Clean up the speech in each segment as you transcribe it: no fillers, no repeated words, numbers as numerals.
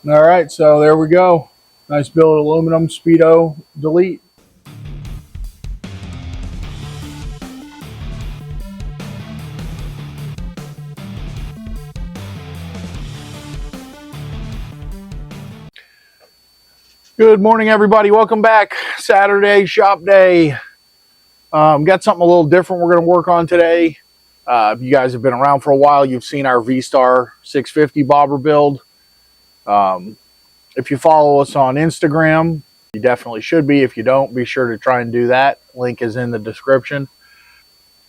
All right, so there we go. Nice billet aluminum Speedo delete. Good morning, everybody. Welcome back. Saturday shop day. Got something a little different we're going to work on today. If you guys have been around for a while, you've seen our Vstar 650 bobber build. If you follow us on Instagram, you definitely should be. If you don't, be sure to try and do that. Link is in the description.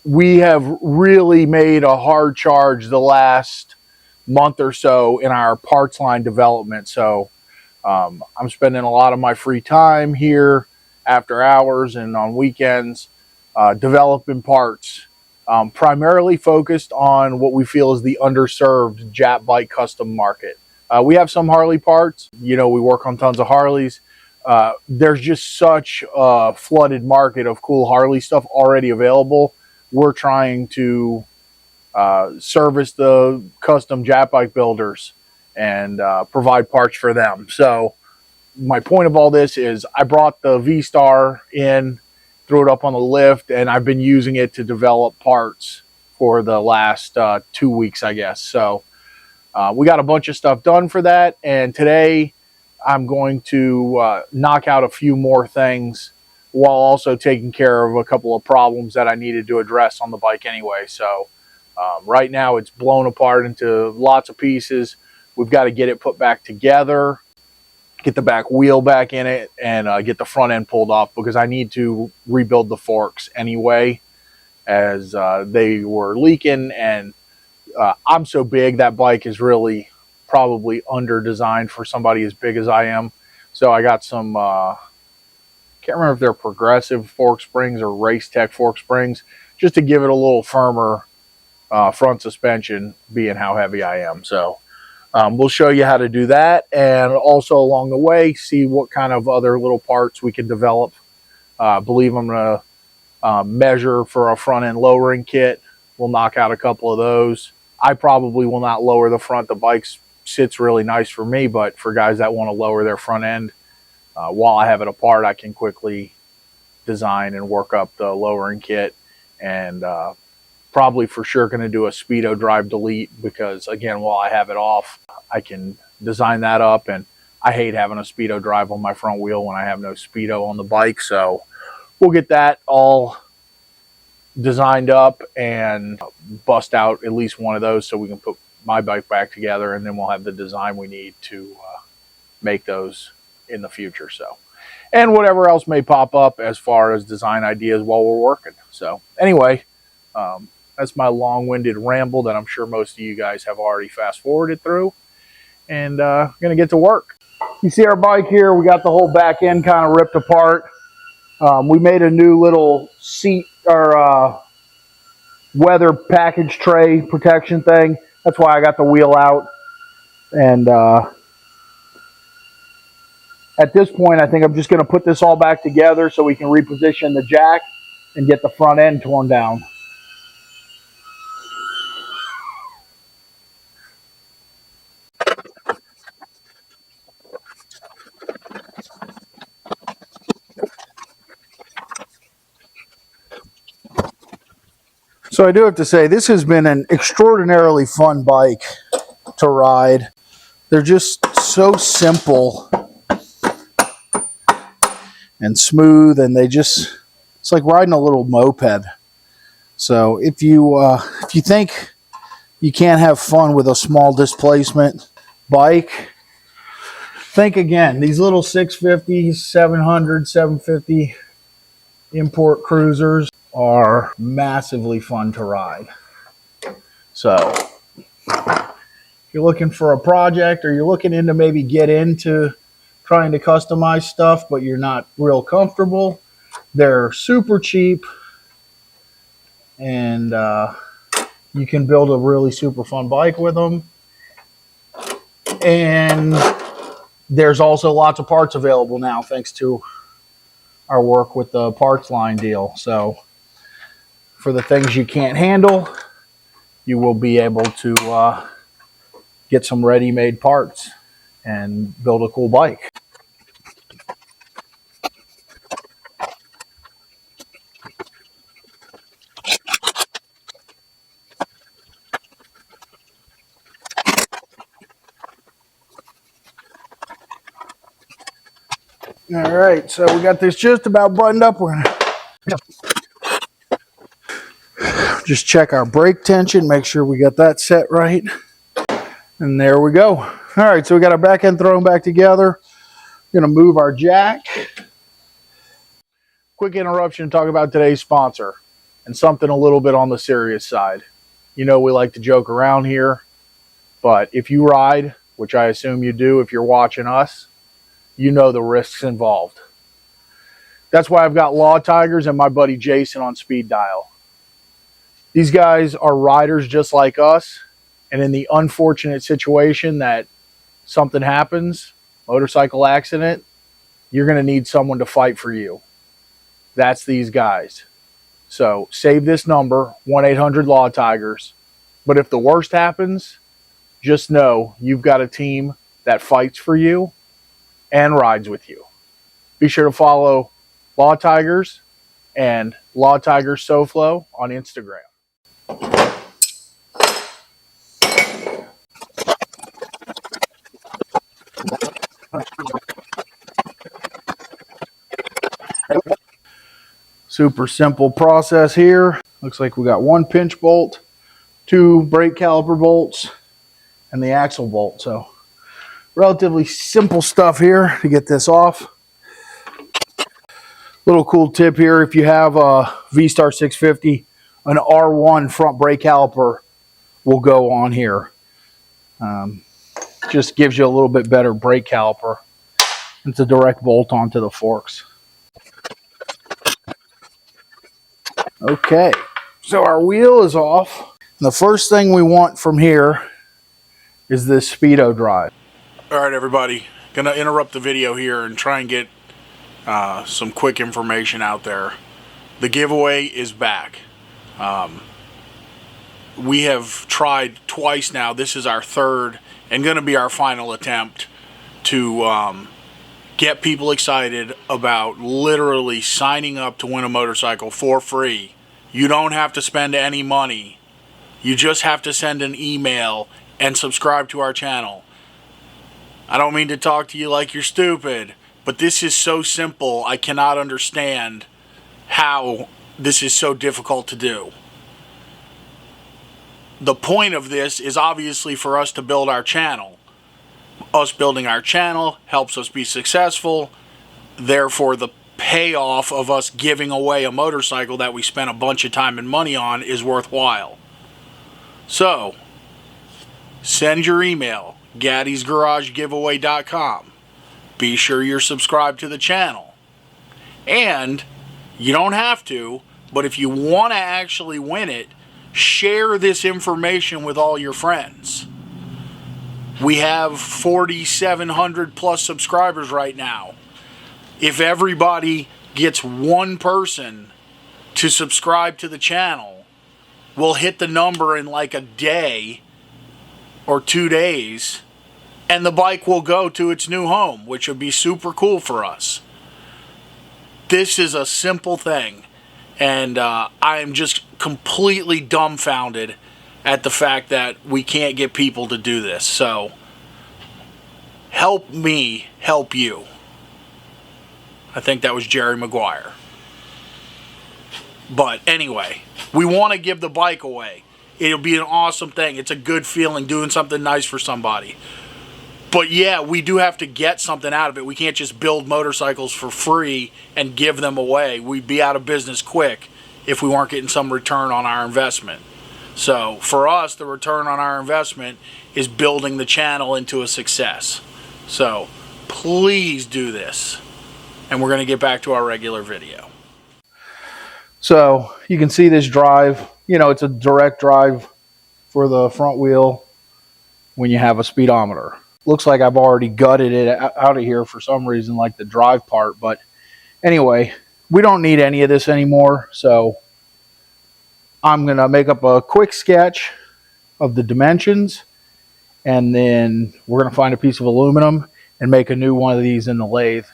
We have really made a hard charge the last month or so in our parts line development. So I'm spending a lot of my free time here after hours and on weekends developing parts, primarily focused on what we feel is the underserved Jap bike custom market. We have some Harley parts. You know, we work on tons of Harleys. There's just such a flooded market of cool Harley stuff already available. We're trying to service the custom Jap bike builders and provide parts for them. So my point of all this is I brought the Vstar in, threw it up on the lift, and I've been using it to develop parts for the last 2 weeks, I guess. So we got a bunch of stuff done for that, and today I'm going to knock out a few more things while also taking care of a couple of problems that I needed to address on the bike anyway. So right now it's blown apart into lots of pieces. We've got to get it put back together, get the back wheel back in it, and get the front end pulled off because I need to rebuild the forks anyway, as they were leaking. And I'm so big, that bike is really probably under designed for somebody as big as I am. So I got some, can't remember if they're progressive fork springs or Race Tech fork springs, just to give it a little firmer front suspension, being how heavy I am. So we'll show you how to do that, and also along the way see what kind of other little parts we can develop. I believe I'm going to measure for a front end lowering kit. We'll knock out a couple of those. I probably will not lower the front. The bike sits really nice for me, but for guys that want to lower their front end, while I have it apart, I can quickly design and work up the lowering kit. And probably for sure going to do a Speedo drive delete because, again, while I have it off, I can design that up. And I hate having a Speedo drive on my front wheel when I have no Speedo on the bike. So we'll get that all designed up and bust out at least one of those so we can put my bike back together, and then we'll have the design we need to make those in the future. So, and whatever else may pop up as far as design ideas while we're working. So anyway, that's my long-winded ramble that I'm sure most of you guys have already fast forwarded through, and gonna get to work. You see our bike here, we got the whole back end kind of ripped apart. We made a new little seat or weather package tray protection thing. That's why I got the wheel out. And at this point, I think I'm just going to put this all back together so we can reposition the jack and get the front end torn down. So I do have to say, this has been an extraordinarily fun bike to ride. They're just so simple and smooth, and it's like riding a little moped. So if you think you can't have fun with a small displacement bike, think again. These little 650s, 700, 750 import cruisers are massively fun to ride. So if you're looking for a project, or you're looking into maybe get into trying to customize stuff but you're not real comfortable, they're super cheap, and you can build a really super fun bike with them. And there's also lots of parts available now thanks to our work with the parts line deal. So for the things you can't handle, you will be able to get some ready-made parts. and build a cool bike. All right, so we got this just about buttoned up. We're gonna just check our brake tension, make sure we got that set right. And there we go. All right, so we got our back end thrown back together. We're gonna move our jack. Quick interruption to talk about today's sponsor and something a little bit on the serious side. You know, we like to joke around here, but if you ride, which I assume you do if you're watching us, you know the risks involved. That's why I've got Law Tigers and my buddy Jason on speed dial. These guys are riders just like us, and in the unfortunate situation that something happens, motorcycle accident, you're going to need someone to fight for you. That's these guys. So save this number, 1-800-LAW-TIGERS. But if the worst happens, just know you've got a team that fights for you and rides with you. Be sure to follow Law Tigers and Law Tigers SoFlo on Instagram. Super simple process here. Looks like we got one pinch bolt, 2 brake caliper bolts, and the axle bolt. So relatively simple stuff here to get this off. Little cool tip here, if you have a Vstar 650, an R1 front brake caliper will go on here. Just gives you a little bit better brake caliper. It's a direct bolt onto the forks. Okay, so our wheel is off. And the first thing we want from here is this speedo drive. All right, everybody, gonna interrupt the video here and try and get some quick information out there. The giveaway is back. We have tried twice now. This is our third and gonna be our final attempt to get people excited about literally signing up to win a motorcycle for free. You don't have to spend any money. You just have to send an email and subscribe to our channel. I don't mean to talk to you like you're stupid, but this is so simple. I cannot understand how this is so difficult to do. The point of this is obviously for us to build our channel. Us building our channel helps us be successful. Therefore, the payoff of us giving away a motorcycle that we spent a bunch of time and money on is worthwhile. So, send your email, gaddysgaragegiveaway.com. Be sure you're subscribed to the channel. And you don't have to, but if you want to actually win it, share this information with all your friends. We have 4,700 plus subscribers right now. If everybody gets one person to subscribe to the channel, we'll hit the number in like a day or 2 days, and the bike will go to its new home, which would be super cool for us. This is a simple thing, and I am just completely dumbfounded at the fact that we can't get people to do this. So help me help you. I think that was Jerry Maguire. But anyway, we want to give the bike away. It'll be an awesome thing. It's a good feeling doing something nice for somebody. But yeah, we do have to get something out of it. We can't just build motorcycles for free and give them away. We'd be out of business quick if we weren't getting some return on our investment. So for us, the return on our investment is building the channel into a success. So please do this. And we're going to get back to our regular video. So you can see this drive. You know, it's a direct drive for the front wheel when you have a speedometer. Looks like I've already gutted it out of here for some reason, like the drive part. But anyway, we don't need any of this anymore. So I'm going to make up a quick sketch of the dimensions And then we're going to find a piece of aluminum and make a new one of these in the lathe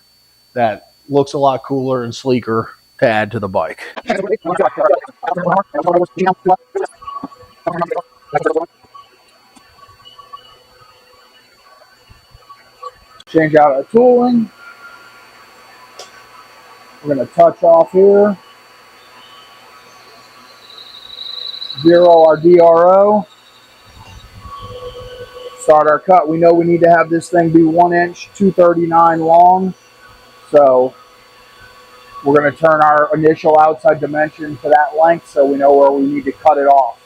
that looks a lot cooler and sleeker to add to the bike. Change out our tooling. We're going to touch off here. Zero our DRO. Start our cut. We know we need to have this thing be 1 inch, 239 long. So we're going to turn our initial outside dimension to that length so we know where we need to cut it off.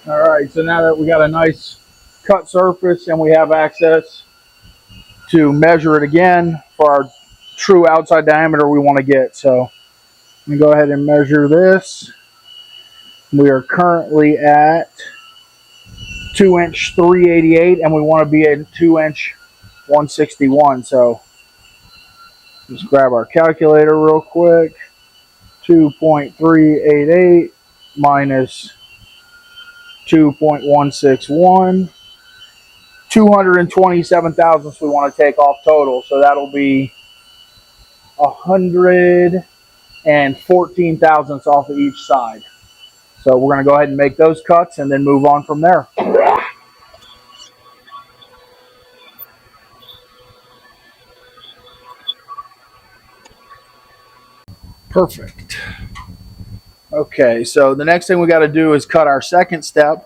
All right, so now that we got a nice cut surface and we have access to measure it again for our true outside diameter we want to get. So I'm going to go ahead and measure this. We are currently at 2 inch 388 and we want to be at 2 inch 161. So just grab our calculator real quick. 2.388 minus 2.161. 227 thousandths we want to take off total. So that'll be 114 thousandths off of each side. So we're going to go ahead and make those cuts and then move on from there. Perfect. Okay, so the next thing we got to do is cut our second step.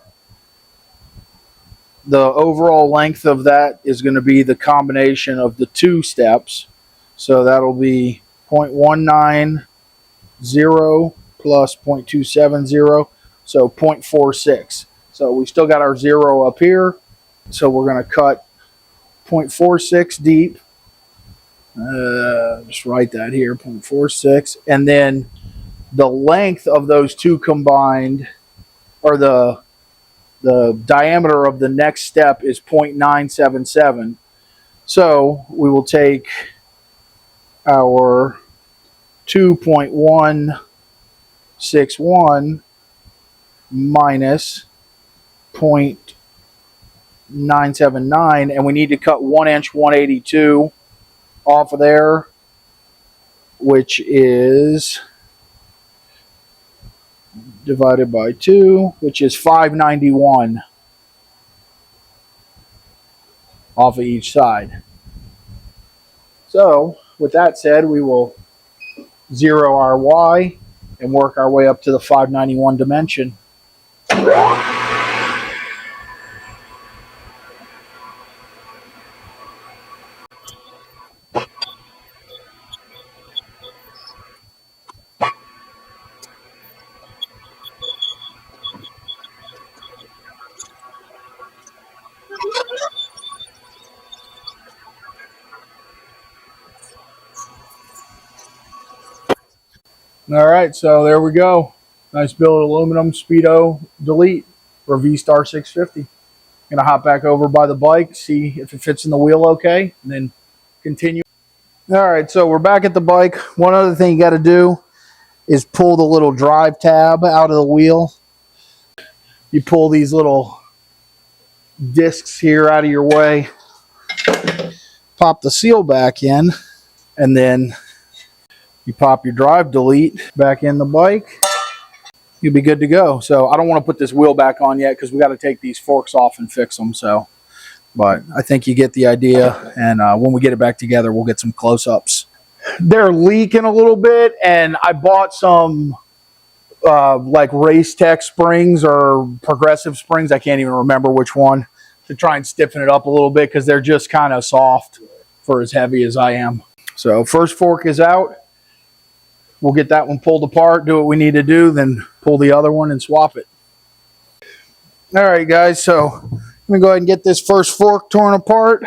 The overall length of that is going to be the combination of the two steps. So that'll be 0.190 plus 0.270, so 0.46. So we still got our 0 up here. So we're going to cut 0.46 deep. Just write that here, 0.46. And then the length of those two combined, or the diameter of the next step is 0.977. So we will take our 2.161 minus 0.979, and we need to cut 1 inch 182 off of there, which is divided by 2, which is 591 off of each side. So with that said, we will zero our Y and work our way up to the 591 dimension. All right, so there we go. Nice billet aluminum Speedo delete for Vstar 650. Gonna hop back over by the bike, see if it fits in the wheel okay, and then continue. All right, so we're back at the bike. One other thing you got to do is pull the little drive tab out of the wheel. You pull these little discs here out of your way, pop the seal back in, and then you pop your drive delete back in the bike. You'll be good to go. So I don't want to put this wheel back on yet because we got to take these forks off and fix them. So, but I think you get the idea. And when we get it back together, we'll get some close-ups. They're leaking a little bit, and I bought some like Race Tech springs or Progressive springs. I can't even remember which one, to try and stiffen it up a little bit because they're just kind of soft for as heavy as I am. So first fork is out. We'll get that one pulled apart, do what we need to do, then pull the other one and swap it. All right, guys, so I'm going to go ahead and get this first fork torn apart.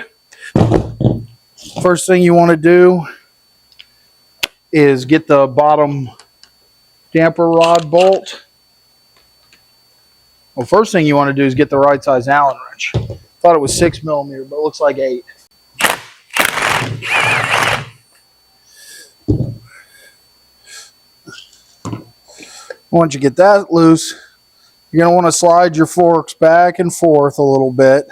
First thing you want to do is get the bottom damper rod bolt. Well, first thing you want to do is get the right size Allen wrench. Thought it was 6 millimeter, but it looks like 8. Once you get that loose, you're going to want to slide your forks back and forth a little bit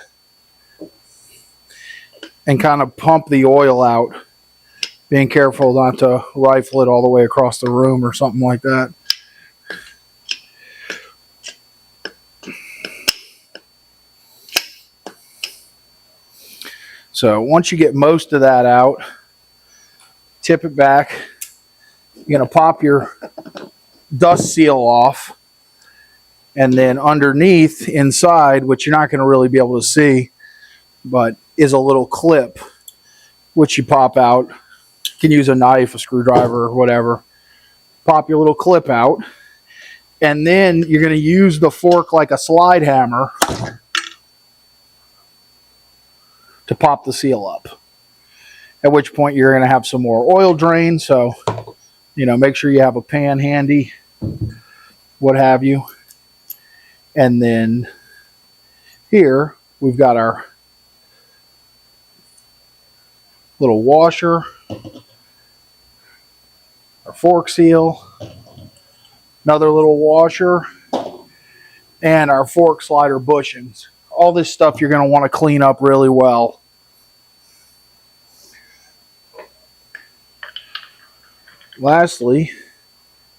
and kind of pump the oil out. Being careful not to rifle it all the way across the room or something like that. So once you get most of that out, tip it back. You're going to pop your dust seal off. And then underneath, inside, which you're not going to really be able to see, but is a little clip, which you pop out. You can use a knife, a screwdriver, or whatever. Pop your little clip out. And then you're going to use the fork like a slide hammer to pop the seal up. At which point you're going to have some more oil drain. So, you know, make sure you have a pan handy, what have you. And then here we've got our little washer, our fork seal, another little washer, and our fork slider bushings. All this stuff you're going to want to clean up really well. Lastly,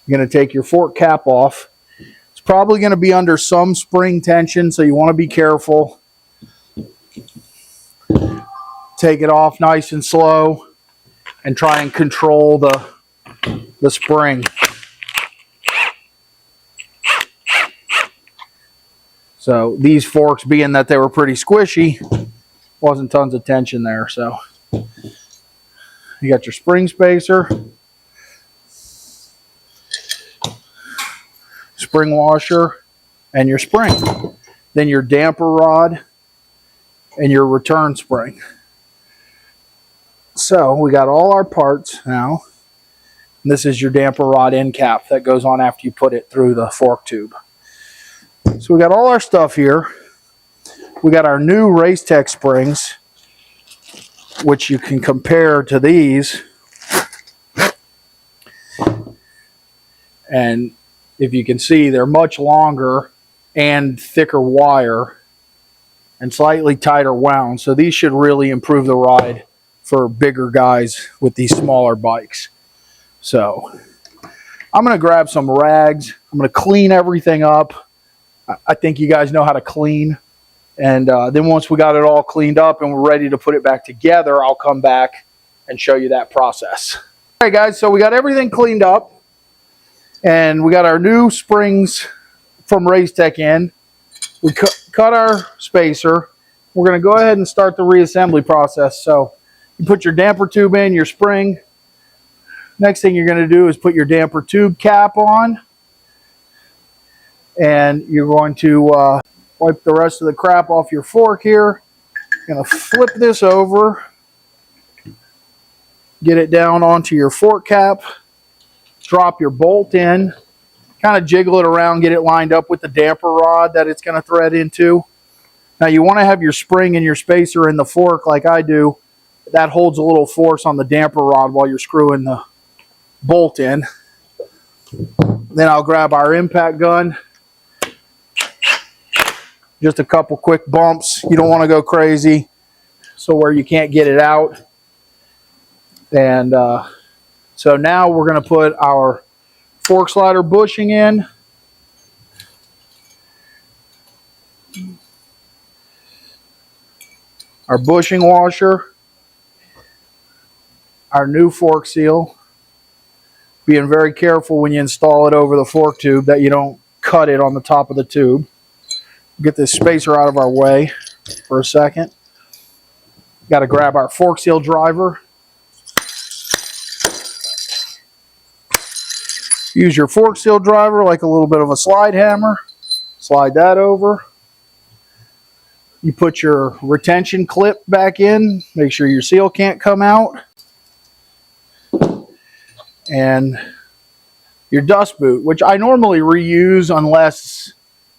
you're going to take your fork cap off. It's probably going to be under some spring tension, so you want to be careful. Take it off nice and slow and try and control the spring. So these forks, being that they were pretty squishy, wasn't tons of tension there. So you got your spring spacer, spring washer, and your spring. Then your damper rod and your return spring. So we got all our parts now. And this is your damper rod end cap that goes on after you put it through the fork tube. So we got all our stuff here. We got our new Racetech springs, which you can compare to these. And if you can see, they're much longer and thicker wire and slightly tighter wound. So these should really improve the ride for bigger guys with these smaller bikes. So I'm going to grab some rags. I'm going to clean everything up. I think you guys know how to clean. And then once we got it all cleaned up and we're ready to put it back together, I'll come back and show you that process. All right, guys, so we got everything cleaned up. And we got our new springs from Racetech in. We cut our spacer. We're going to go ahead and start the reassembly process. So you put your damper tube in, your spring. Next thing you're going to do is put your damper tube cap on. And you're going to wipe the rest of the crap off your fork here. You're going to flip this over. Get it down onto your fork cap. Drop your bolt in, kind of jiggle it around, get it lined up with the damper rod that it's going to thread into. Now you want to have your spring and your spacer in the fork like I do. That holds a little force on the damper rod while you're screwing the bolt in. Then I'll grab our impact gun. Just a couple quick bumps. You don't want to go crazy, so where you can't get it out. And so now we're going to put our fork slider bushing in. Our bushing washer. Our new fork seal. Being very careful when you install it over the fork tube that you don't cut it on the top of the tube. Get this spacer out of our way for a second. Got to grab our fork seal driver. Use your fork seal driver like a little bit of a slide hammer. Slide that over. You put your retention clip back in. Make sure your seal can't come out. And your dust boot, which I normally reuse unless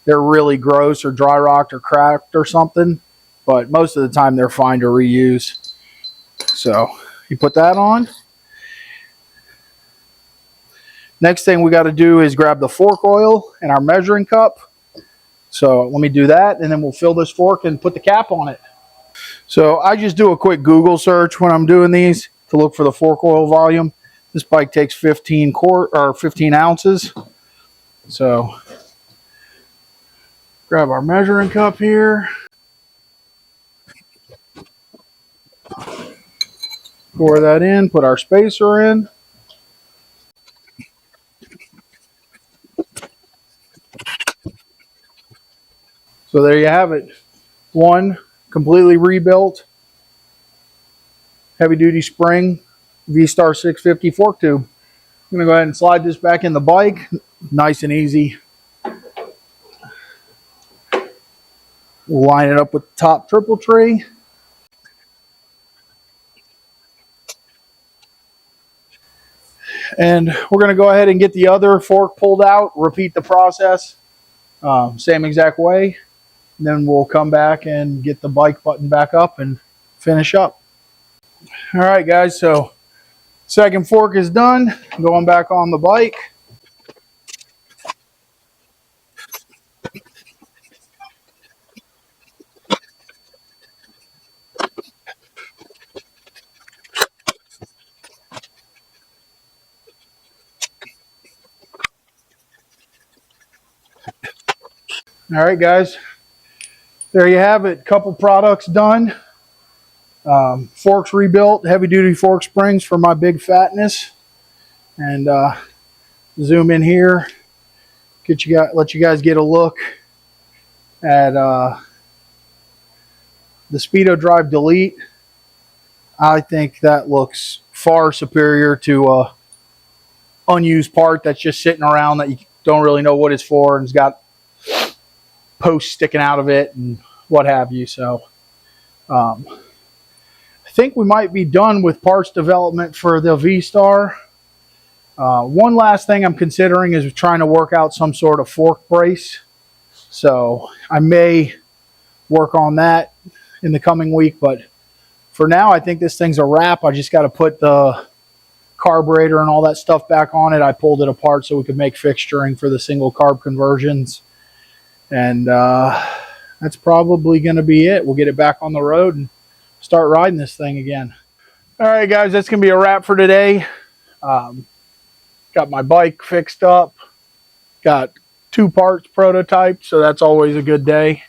they're really gross or dry rocked or cracked or something. But most of the time they're fine to reuse. So you put that on. Next thing we got to do is grab the fork oil and our measuring cup. So let me do that, and then we'll fill this fork and put the cap on it. So I just do a quick Google search when I'm doing these to look for the fork oil volume. This bike takes 15 ounces. So grab our measuring cup here. Pour that in, put our spacer in. So there you have it. One completely rebuilt heavy duty spring Vstar 650 fork tube. I'm going to go ahead and slide this back in the bike. Nice and easy. We'll line it up with the top triple tree. And we're going to go ahead and get the other fork pulled out, repeat the process, same exact way. And then we'll come back and get the bike button back up and finish up. All right, guys, so second fork is done. Going back on the bike. All right, guys, there you have it. Couple products done. Forks rebuilt, heavy duty fork springs for my big fatness. And zoom in here, let you guys get a look at the Speedo Drive Delete. I think that looks far superior to a unused part that's just sitting around that you don't really know what it's for, and it's got posts sticking out of it and what have you. So I think we might be done with parts development for the Vstar. One last thing I'm considering is trying to work out some sort of fork brace. So I may work on that in the coming week, but for now I think this thing's a wrap. I just got to put the carburetor and all that stuff back on it. I pulled it apart so we could make fixturing for the single carb conversions. And that's probably going to be it. We'll get it back on the road and start riding this thing again. All right, guys, that's going to be a wrap for today. Got my bike fixed up. Got 2 parts prototyped, so that's always a good day.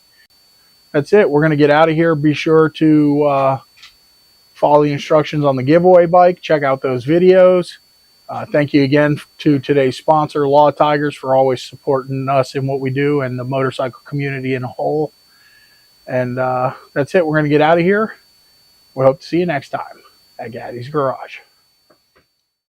That's it. We're going to get out of here. Be sure to follow the instructions on the giveaway bike. Check out those videos. Thank you again to today's sponsor, Law Tigers, for always supporting us in what we do and the motorcycle community in a whole. And that's it. We're going to get out of here. We hope to see you next time at Gaddy's Garage.